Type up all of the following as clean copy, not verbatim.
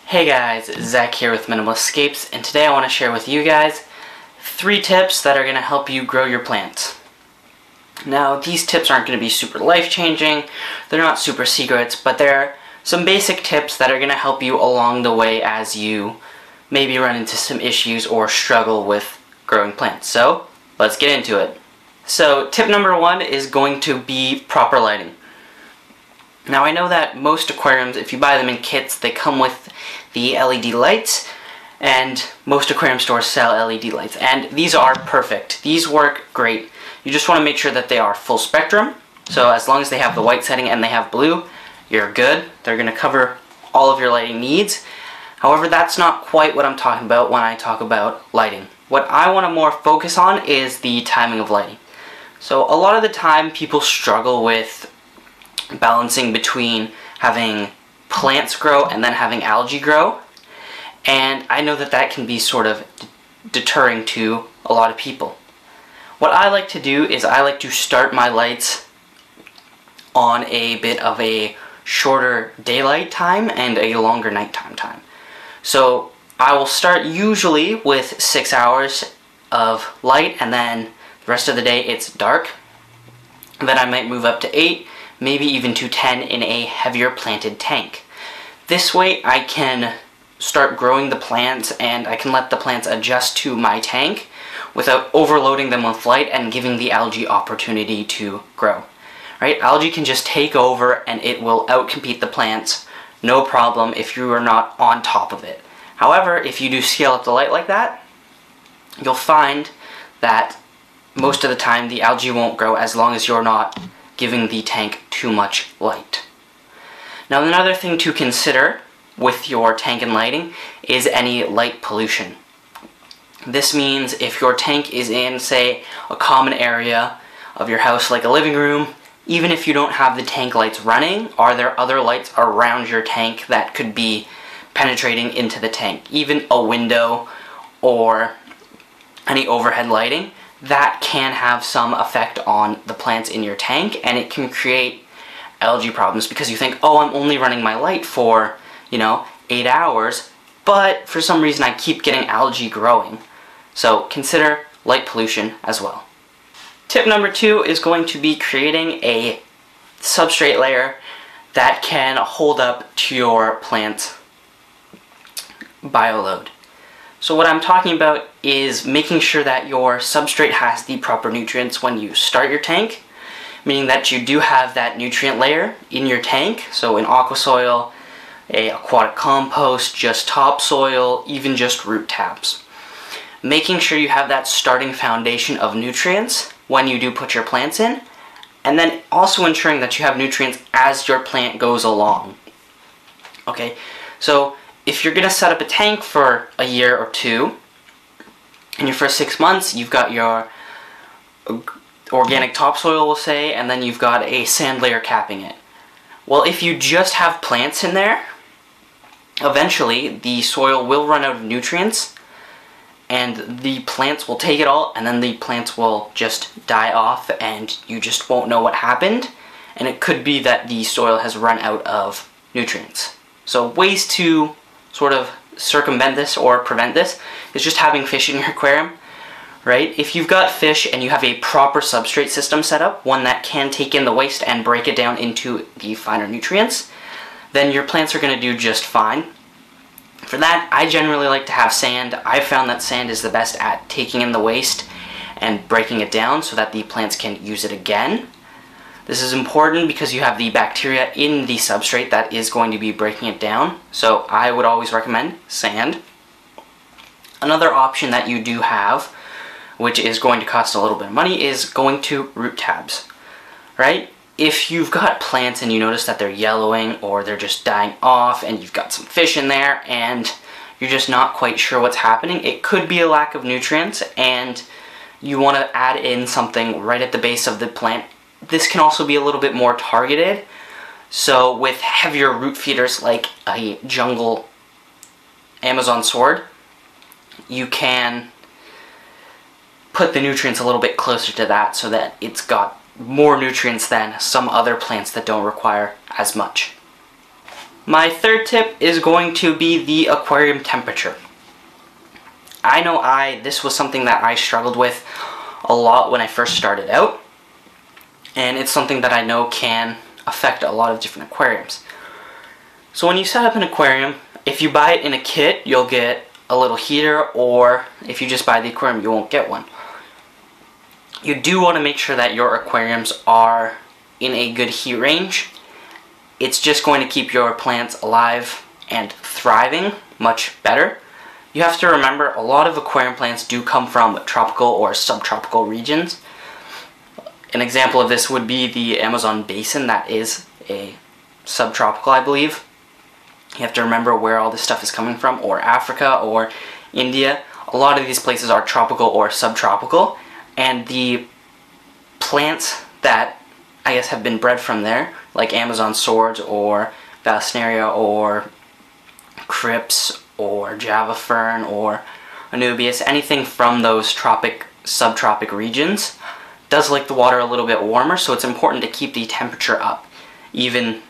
Hey guys, Zach here with Minimalescapes, and today I want to share with you guys 3 tips that are going to help you grow your plants. Now, these tips aren't going to be super life-changing, they're not super secrets, but they're some basic tips that are going to help you along the way as you maybe run into some issues or struggle with growing plants. So, let's get into it. So, tip number 1 is going to be proper lighting. Now, I know that most aquariums, if you buy them in kits, they come with the LED lights, and most aquarium stores sell LED lights, and these are perfect. These work great. You just want to make sure that they are full spectrum, so as long as they have the white setting and they have blue, you're good. They're going to cover all of your lighting needs. However, that's not quite what I'm talking about when I talk about lighting. What I want to more focus on is the timing of lighting. So a lot of the time people struggle with balancing between having plants grow and then having algae grow, and I know that that can be sort of deterring to a lot of people. What I like to do is I like to start my lights on a bit of a shorter daylight time and a longer nighttime time. So I will start usually with 6 hours of light, and then the rest of the day it's dark. Then I might move up to 8, maybe even to 10 in a heavier planted tank. This way I can start growing the plants, and I can let the plants adjust to my tank without overloading them with light and giving the algae opportunity to grow. Right? Algae can just take over and it will outcompete the plants, no problem, if you are not on top of it. However, if you do scale up the light like that, you'll find that most of the time the algae won't grow as long as you're not giving the tank too much light. Now, another thing to consider with your tank and lighting is any light pollution. This means if your tank is in, say, a common area of your house like a living room, even if you don't have the tank lights running, are there other lights around your tank that could be penetrating into the tank? Even a window or any overhead lighting, that can have some effect on the plants in your tank, and it can create algae problems because you think, oh, I'm only running my light for, 8 hours, but for some reason I keep getting algae growing. So consider light pollution as well. Tip number 2 is going to be creating a substrate layer that can hold up to your plant's bioload. So what I'm talking about is making sure that your substrate has the proper nutrients when you start your tank, meaning that you do have that nutrient layer in your tank, so in aqua soil, a aquatic compost, just topsoil, even just root tabs. Making sure you have that starting foundation of nutrients when you do put your plants in, and then also ensuring that you have nutrients as your plant goes along. Okay, so if you're going to set up a tank for a year or 2, in your first 6 months, you've got your organic topsoil, we'll say, and then you've got a sand layer capping it. Well, if you just have plants in there, eventually the soil will run out of nutrients, and the plants will take it all, and then the plants will just die off, and you just won't know what happened, and it could be that the soil has run out of nutrients. So ways to sort of circumvent this or prevent this is just having fish in your aquarium, right? If you've got fish and you have a proper substrate system set up, one that can take in the waste and break it down into the finer nutrients, then your plants are going to do just fine. For that, I generally like to have sand. I've found that sand is the best at taking in the waste and breaking it down so that the plants can use it again. This is important because you have the bacteria in the substrate that is going to be breaking it down, so I would always recommend sand. Another option that you do have, which is going to cost a little bit of money, is going to root tabs, right? If you've got plants and you notice that they're yellowing or they're just dying off and you've got some fish in there and you're just not quite sure what's happening, it could be a lack of nutrients and you want to add in something right at the base of the plant. This can also be a little bit more targeted. So with heavier root feeders like a jungle Amazon sword, you can put the nutrients a little bit closer to that so that it's got more nutrients than some other plants that don't require as much. My third tip is going to be the aquarium temperature. I know this was something that I struggled with a lot when I first started out, and it's something that I know can affect a lot of different aquariums. So when you set up an aquarium, if you buy it in a kit, you'll get a little heater, or if you just buy the aquarium, you won't get one. You do want to make sure that your aquariums are in a good heat range. It's just going to keep your plants alive and thriving much better. You have to remember, a lot of aquarium plants do come from tropical or subtropical regions. An example of this would be the Amazon basin, that is a subtropical, I believe. You have to remember where all this stuff is coming from, or Africa or India. A lot of these places are tropical or subtropical, and the plants that I guess have been bred from there, like Amazon swords or Vallisneria or Crypts or Java fern or Anubias, anything from those subtropic regions does like the water a little bit warmer, so it's important to keep the temperature up, even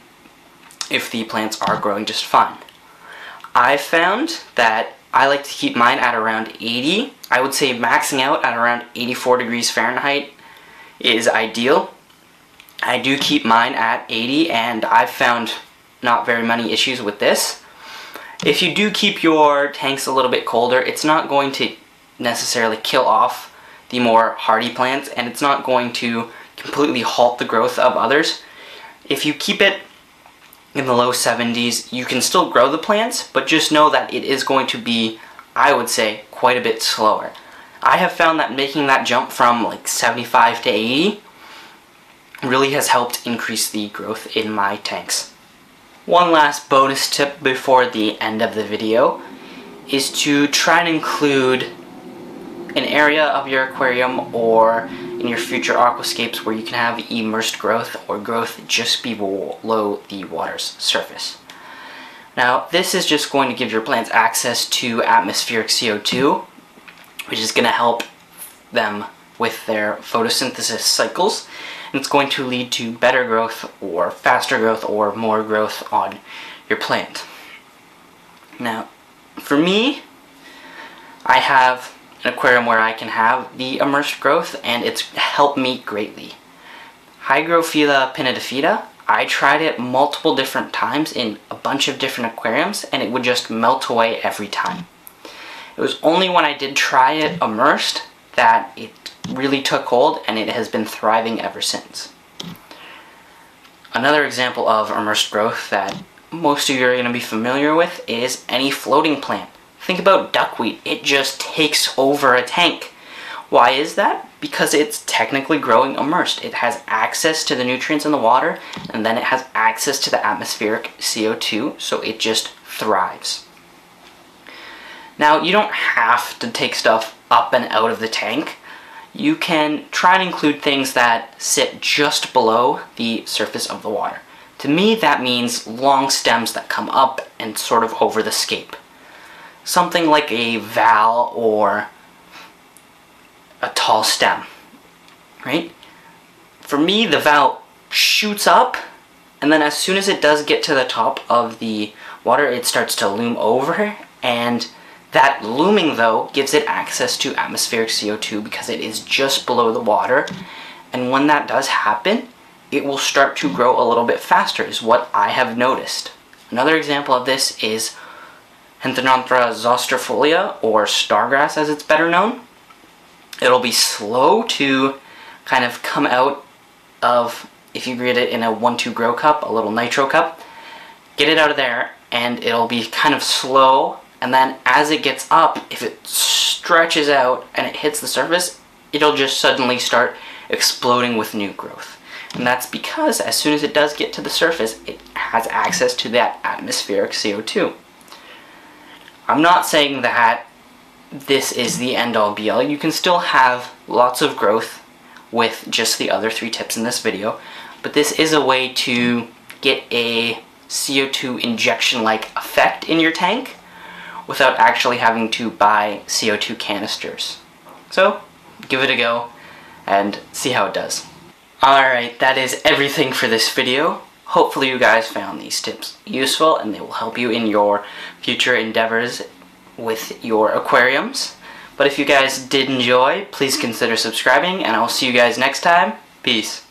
if the plants are growing just fine. I found that I like to keep mine at around 80. I would say maxing out at around 84 degrees Fahrenheit is ideal. I do keep mine at 80, and I've found not very many issues with this. If you do keep your tanks a little bit colder, it's not going to necessarily kill off the more hardy plants, and it's not going to completely halt the growth of others. If you keep it in the low 70s, you can still grow the plants, but just know that it is going to be, I would say, quite a bit slower. I have found that making that jump from like 75 to 80 really has helped increase the growth in my tanks. One last bonus tip before the end of the video is to try and include an area of your aquarium or in your future aquascapes where you can have immersed growth, or growth just below the water's surface. Now, this is just going to give your plants access to atmospheric CO2, which is going to help them with their photosynthesis cycles, and it's going to lead to better growth or faster growth or more growth on your plant. Now, for me, I have an aquarium where I can have the immersed growth, and it's helped me greatly. Hygrophila pinnidifida, I tried it multiple different times in a bunch of different aquariums, and it would just melt away every time. It was only when I did try it immersed that it really took hold, and it has been thriving ever since. Another example of immersed growth that most of you are going to be familiar with is any floating plant. Think about duckweed. It just takes over a tank. Why is that? Because it's technically growing immersed. It has access to the nutrients in the water, and then it has access to the atmospheric CO2, so it just thrives. Now, you don't have to take stuff up and out of the tank. You can try and include things that sit just below the surface of the water. To me, that means long stems that come up and sort of over the scape. Something like a val or a tall stem, right? For me, the val shoots up, and then as soon as it does get to the top of the water, it starts to loom over, and that looming, though, gives it access to atmospheric CO2 because it is just below the water, and when that does happen, it will start to grow a little bit faster, is what I have noticed. Another example of this is Henthenanthera zosterfolia, or stargrass as it's better known. It'll be slow to kind of come out of, if you get it in a 1-2 grow cup, a little nitro cup, get it out of there, and it'll be kind of slow, and then as it gets up, if it stretches out and it hits the surface, it'll just suddenly start exploding with new growth. And that's because as soon as it does get to the surface, it has access to that atmospheric CO2. I'm not saying that this is the end-all be-all. You can still have lots of growth with just the other 3 tips in this video, but this is a way to get a CO2 injection-like effect in your tank without actually having to buy CO2 canisters. So, give it a go and see how it does. Alright, that is everything for this video. Hopefully you guys found these tips useful and they will help you in your future endeavors with your aquariums. But if you guys did enjoy, please consider subscribing, and I'll see you guys next time. Peace.